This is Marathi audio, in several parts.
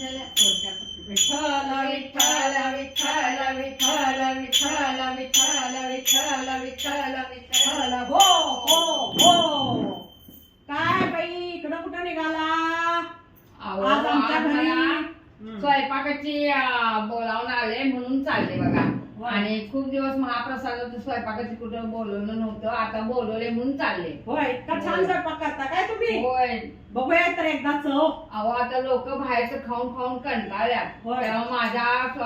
विठ्ठल विठ्ठल विठ्ठल विठ्ठल विठ्ठल विठ्ठल विठ्ठल विठ्ठल विठ्ठल हो हो हो काय बाई इकडं कुठं निघाला आज आमच्या घरी स्वयंपाकाची बोलावून आले म्हणून चालले बघा. आणि खूप दिवस महाप्रसादाचं स्वयंपाकाची कुठं बोलवलं नव्हतं, आता बोलवले म्हणून चालले. होय इतका छान स्वयंपाक करता काय तुम्ही? होय बघूया तर एकदा चव. अहो आता लोक बाहेरचं खाऊन खाऊन कंटाळल्यात, होय. तेव्हा माझ्या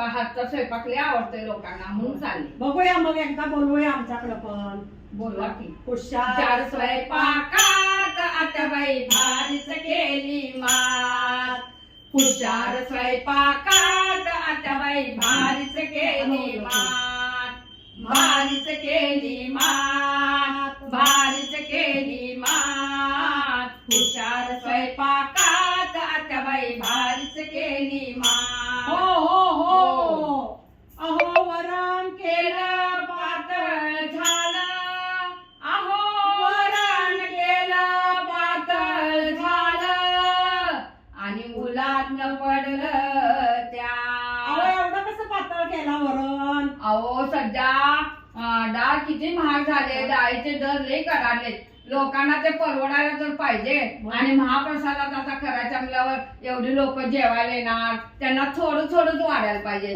हातचा स्वयंपाक लय आवडतोय लोकांना म्हणून चालले. बघूया मग एकदा बोलवूया आमच्याकडे पण. बोलवा की. हुशार स्वयंपाकात आत्याबाई भारीच केली मात. हुशार स्वयंपाकात आत्याबाई भारीच केली मात. भारीच केली मात. भारीच केली मात. हुशार स्वयंपाकात आत्याबाई भारीच केली मात. हो हो हो अहो वरण केलं पातळ झालं. अहो वरण केलं पातळ झालं. आणि मुलातनं पडलं त्या. अहो एवढं कसं पातळ केला वरण? अहो सध्या डाळ किती महाग झाले, डाळीचे दर लई कडाडले. लोकांना ते परवडायला तर पाहिजे, आणि महाप्रसादात आता करायच्या मुलावर एवढी लोक जेवायला येणार, त्यांना थोडं थोडंच वाढायला पाहिजे.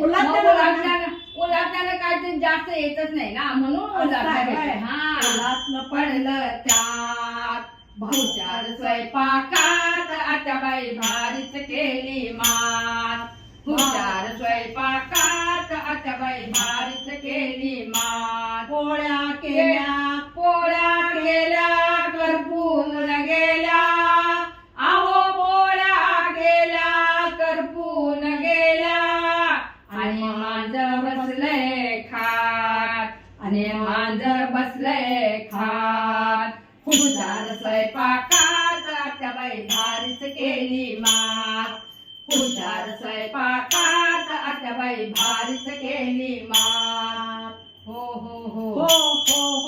उलाटण्यानं काय ते जास्त येतच नाही ना, म्हणून उलाटणं पडलं त्यात. हुशार स्वयंपाकात आत्याबाई भारीच केली मात. हुशार स्वयंपाकात आत्याबाई भारीच केली मात. पोळ्या केल्या पोळ्या केल्या करपून गेल्या. अहो पोळ्या गेल्या करपून गेल्या. आणि मांजर बसले खात. आणि मांजर बसले खात. हुशार स्वयंपाकात आत्याबाई भारीच केली मात. हुशार स्वयंपाकात आत्याबाई भारीच केली मात. हो हो हो हो हो